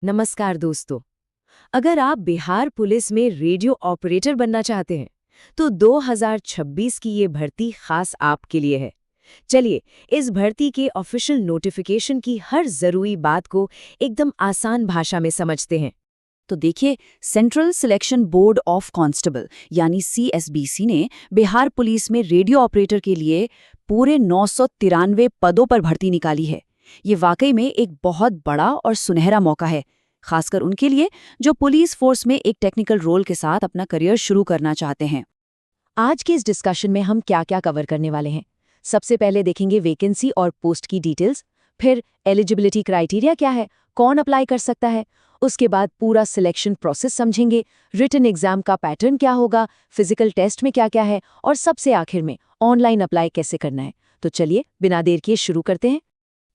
नमस्कार दोस्तों। अगर आप बिहार पुलिस में रेडियो ऑपरेटर बनना चाहते हैं तो 2026 की ये भर्ती खास आपके लिए है। चलिए, इस भर्ती के ऑफिशियल नोटिफिकेशन की हर जरूरी बात को एकदम आसान भाषा में समझते हैं। तो देखिए, central selection board of constable यानी सीएसबीसी ने बिहार पुलिस में रेडियो ऑपरेटर के लिए पूरे 993 पदों पर भर्ती निकाली है। ये वाकई में एक बहुत बड़ा और सुनहरा मौका है, खासकर उनके लिए जो पुलिस फोर्स में एक टेक्निकल रोल के साथ अपना करियर शुरू करना चाहते हैं। आज के इस डिस्कशन में हम क्या क्या कवर करने वाले हैं। सबसे पहले देखेंगे वैकेंसी और पोस्ट की डिटेल्स, फिर एलिजिबिलिटी क्राइटेरिया क्या है, कौन अप्लाई कर सकता है, उसके बाद पूरा सिलेक्शन प्रोसेस समझेंगे, रिटन एग्जाम का पैटर्न क्या होगा, फिजिकल टेस्ट में क्या क्या है, और सबसे आखिर में ऑनलाइन अप्लाई कैसे करना है। तो चलिए बिना देर किए शुरू करते हैं।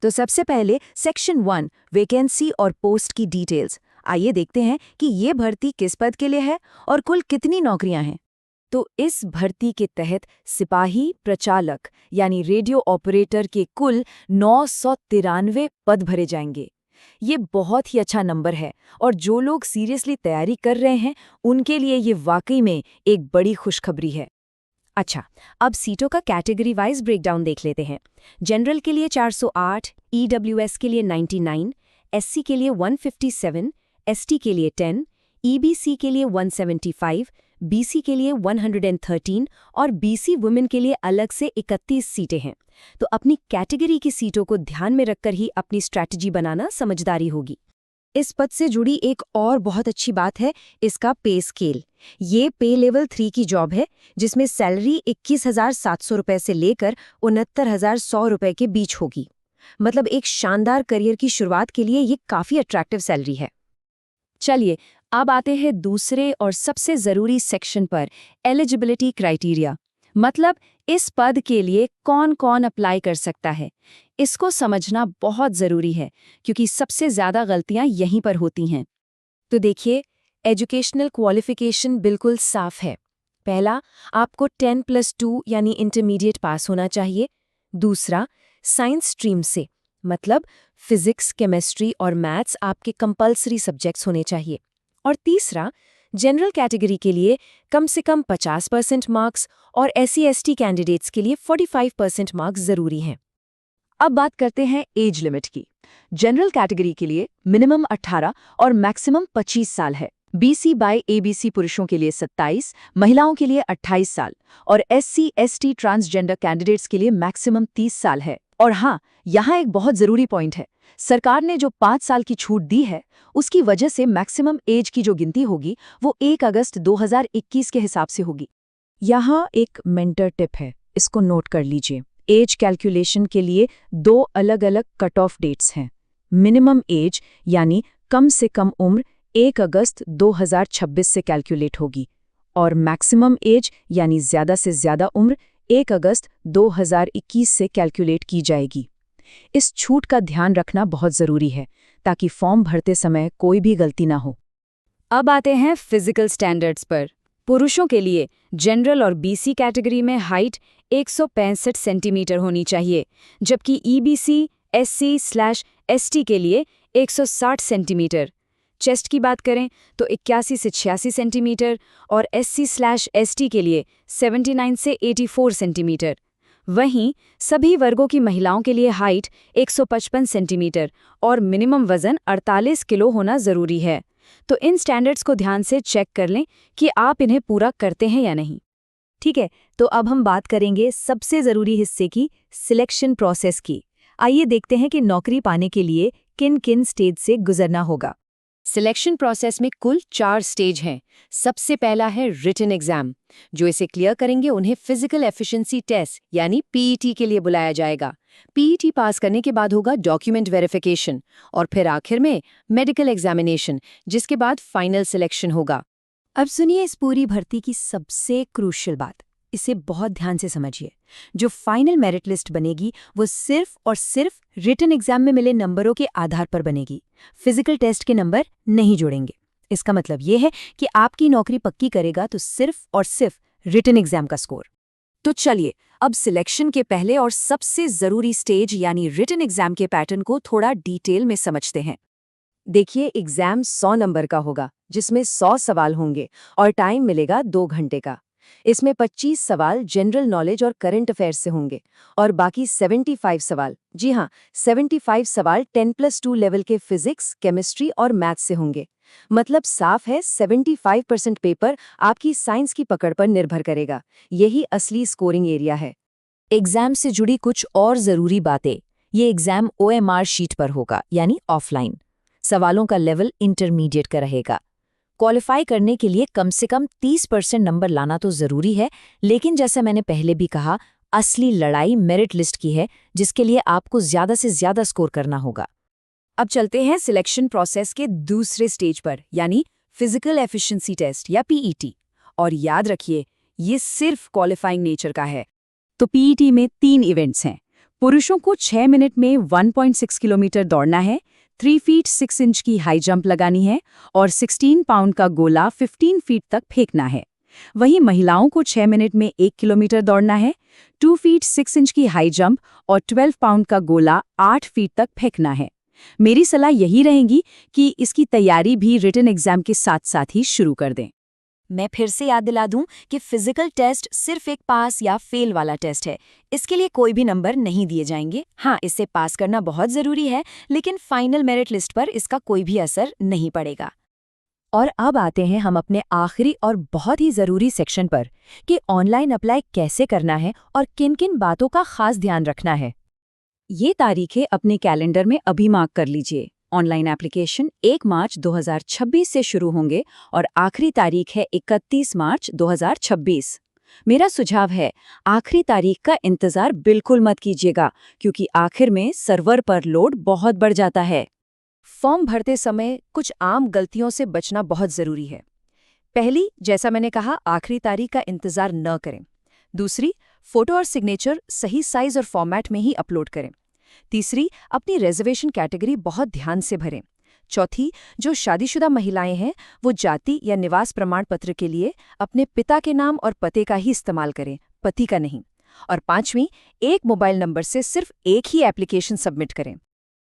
तो सबसे पहले सेक्शन 1 वैकेंसी और पोस्ट की डिटेल्स। आइए देखते हैं कि ये भर्ती किस पद के लिए है और कुल कितनी नौकरियां हैं। तो इस भर्ती के तहत सिपाही प्रचालक यानी रेडियो ऑपरेटर के कुल 993 पद भरे जाएंगे। ये बहुत ही अच्छा नंबर है और जो लोग सीरियसली तैयारी कर रहे हैं उनके लिए ये वाकई में एक बड़ी खुशखबरी है। अच्छा, अब सीटों का कैटेगरी वाइज ब्रेकडाउन देख लेते हैं। जनरल के लिए 408, ईडब्ल्यूएस के लिए 99, एससी के लिए 157, एसटी के लिए 10, ईबीसी के लिए 175, बीसी के लिए 113 और बीसी वुमेन के लिए अलग से 31 सीटें हैं। तो अपनी कैटेगरी की सीटों को ध्यान में रखकर ही अपनी स्ट्रैटेजी बनाना समझदारी होगी। इस पद से जुड़ी एक और बहुत अच्छी बात है इसका पे स्केल। ये पे लेवल 3 की जॉब है जिसमें सैलरी 21,700 रुपए से लेकर 69,100 रुपए के बीच होगी। मतलब एक शानदार करियर की शुरुआत के लिए ये काफी अट्रैक्टिव सैलरी है। चलिए अब आते हैं दूसरे और सबसे जरूरी सेक्शन पर, एलिजिबिलिटी क्राइटेरिया। मतलब इस पद के लिए कौन कौन अप्लाई कर सकता है। इसको समझना बहुत जरूरी है क्योंकि सबसे ज्यादा गलतियां यहीं पर होती हैं। तो देखिए, एजुकेशनल क्वालिफिकेशन बिल्कुल साफ है। पहला, आपको 10+2 यानी इंटरमीडिएट पास होना चाहिए। दूसरा, साइंस स्ट्रीम से, मतलब फिजिक्स, केमिस्ट्री और मैथ्स आपके कंपल्सरी सब्जेक्ट्स होने चाहिए। और तीसरा, जनरल कैटेगरी के लिए कम से कम 50% मार्क्स और SC/ST कैंडिडेट्स के लिए 45% मार्क्स जरूरी हैं। अब बात करते हैं एज लिमिट की। जनरल कैटेगरी के लिए मिनिमम 18 और मैक्सिमम 25 साल है। BC बाय ABC पुरुषों के लिए 27, महिलाओं के लिए 28 साल और SC/ST ट्रांसजेंडर कैंडिडेट्स के लिए मैक्सिमम 30 साल है। और हाँ, यहाँ एक बहुत जरूरी पॉइंट है। सरकार ने जो 5 साल की छूट दी है उसकी वजह से मैक्सिमम एज की जो गिनती होगी वो 1 अगस्त 2021 के हिसाब से होगी। यहाँ एक मेंटर टिप है, इसको नोट कर लीजिए। एज कैलकुलेशन के लिए 2 अलग-अलग कट ऑफ डेट्स हैं। मिनिमम एज यानी कम से कम उम्र 1 अगस्त 2026 से कैलकुलेट होगी और मैक्सिमम एज यानी ज्यादा से ज्यादा उम्र 1 अगस्त 2021 से कैलकुलेट की जाएगी। इस छूट का ध्यान रखना बहुत जरूरी है ताकि फॉर्म भरते समय कोई भी गलती ना हो। अब आते हैं फिजिकल स्टैंडर्ड्स पर। पुरुषों के लिए जनरल और BC कैटेगरी में हाइट 165 सेंटीमीटर होनी चाहिए, जबकि EBC, SC/ST के लिए 160 सेंटीमीटर। चेस्ट की बात करें तो 81 से 86 सेंटीमीटर और SC/ST के लिए 79 से 84 सेंटीमीटर। वहीं सभी वर्गों की महिलाओं के लिए हाइट 155 सेंटीमीटर और मिनिमम वजन 48 किलो होना जरूरी है। तो इन स्टैंडर्ड्स को ध्यान से चेक कर लें कि आप इन्हें पूरा करते हैं या नहीं। ठीक है, तो अब हम बात करेंगे सबसे जरूरी हिस्से की, सिलेक्शन प्रोसेस की। आइए देखते हैं कि नौकरी पाने के लिए किन किन स्टेज से गुजरना होगा। सिलेक्शन प्रोसेस में कुल 4 स्टेज हैं। सबसे पहला है रिटन एग्जाम। जो इसे क्लियर करेंगे उन्हें फिजिकल एफिशिएंसी टेस्ट यानी PET के लिए बुलाया जाएगा। PET पास करने के बाद होगा डॉक्यूमेंट वेरिफिकेशन और फिर आखिर में मेडिकल एग्जामिनेशन, जिसके बाद फाइनल सिलेक्शन होगा। अब सुनिए इस पूरी भर्ती की सबसे क्रूशियल बात, इसे बहुत ध्यान से समझिए। जो फाइनल मेरिट लिस्ट बनेगी वो सिर्फ और सिर्फ रिटन एग्जाम में मिले नंबरों के आधार पर बनेगी। फिजिकल टेस्ट के नंबर नहीं जोड़ेंगे। इसका मतलब ये है कि आपकी नौकरी पक्की करेगा तो सिर्फ और सिर्फ रिटन एग्जाम का स्कोर। तो चलिए अब सिलेक्शन के पहले और सबसे जरूरी स्टेज यानी रिटन एग्जाम के पैटर्न को थोड़ा डिटेल में समझते हैं। देखिए, एग्जाम 100 नंबर का होगा, जिसमें 100 सवाल होंगे और टाइम मिलेगा 2 घंटे का। इसमें 25 सवाल जनरल नॉलेज और करंट अफेयर्स से होंगे और बाकी 75 सवाल, जी हाँ, 75 सवाल 10+2 लेवल के फिजिक्स, केमिस्ट्री और मैथ्स से होंगे। मतलब साफ है, 75% पेपर आपकी साइंस की पकड़ पर निर्भर करेगा। यही असली स्कोरिंग एरिया है। एग्जाम से जुड़ी कुछ और जरूरी बातें। ये एग्जाम OMR शीट पर होगा, यानी ऑफलाइन। सवालों का लेवल इंटरमीडिएट का रहेगा। क्वालिफाई करने के लिए कम से कम 30% नंबर लाना तो जरूरी है, लेकिन जैसे मैंने पहले भी कहा, असली लड़ाई मेरिट लिस्ट की है, जिसके लिए आपको ज्यादा से ज्यादा स्कोर करना होगा। अब चलते हैं सिलेक्शन प्रोसेस के दूसरे स्टेज पर, यानी फिजिकल एफिशिएंसी टेस्ट या PET। और याद रखिए, ये सिर्फ क्वालिफाइंग नेचर का है। तो PET में 3 इवेंट्स हैं। पुरुषों को 6 मिनट में 1.6 किलोमीटर दौड़ना है, 3 फीट 6 इंच की हाई जंप लगानी है और 16 पाउंड का गोला 15 फीट तक फेंकना है। वहीं महिलाओं को 6 मिनट में 1 किलोमीटर दौड़ना है, 2 फीट 6 इंच की हाई जंप और 12 पाउंड का गोला 8 फीट तक फेंकना है। मेरी सलाह यही रहेगी कि इसकी तैयारी भी रिटन एग्जाम के साथ साथ ही शुरू कर दें। मैं फिर से याद दिला दूं कि फिजिकल टेस्ट सिर्फ एक पास या फेल वाला टेस्ट है। इसके लिए कोई भी नंबर नहीं दिए जाएंगे। हाँ, इससे पास करना बहुत जरूरी है, लेकिन फाइनल मेरिट लिस्ट पर इसका कोई भी असर नहीं पड़ेगा। और अब आते हैं हम अपने आखिरी और बहुत ही जरूरी सेक्शन पर कि ऑनलाइन अप्लाई कैसे करना है और किन-किन बातों का खास ध्यान रखना है। ये तारीखें अपने कैलेंडर में अभी मार्क कर लीजिए। ऑनलाइन एप्लीकेशन 1 मार्च 2026 से शुरू होंगे और आखिरी तारीख है 31 मार्च 2026। मेरा सुझाव है, आखिरी तारीख का इंतजार बिल्कुल मत कीजिएगा, क्योंकि आखिर में सर्वर पर लोड बहुत बढ़ जाता है। फॉर्म भरते समय कुछ आम गलतियों से बचना बहुत जरूरी है। पहली, जैसा मैंने कहा, आखिरी तारीख का इंतजार न करें। दूसरी, फोटो और सिग्नेचर सही साइज और फॉर्मेट में ही अपलोड करें। तीसरी, अपनी रिजर्वेशन कैटेगरी बहुत ध्यान से भरें। चौथी, जो शादीशुदा महिलाएं हैं वो जाति या निवास प्रमाण पत्र के लिए अपने पिता के नाम और पते का ही इस्तेमाल करें, पति का नहीं। और पांचवी, एक मोबाइल नंबर से सिर्फ एक ही एप्लीकेशन सबमिट करें।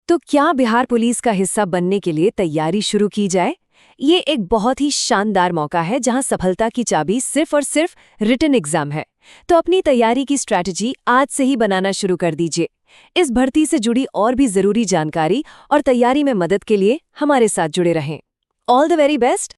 तो क्या बिहार पुलिस का हिस्सा बनने के लिए तैयारी शुरू की जाए? ये एक बहुत ही शानदार मौका है जहां सफलता की चाबी सिर्फ और सिर्फ रिटन एग्जाम है। तो अपनी तैयारी की स्ट्रैटेजी आज से ही बनाना शुरू कर दीजिए। इस भर्ती से जुड़ी और भी जरूरी जानकारी और तैयारी में मदद के लिए हमारे साथ जुड़े रहें। All the very best.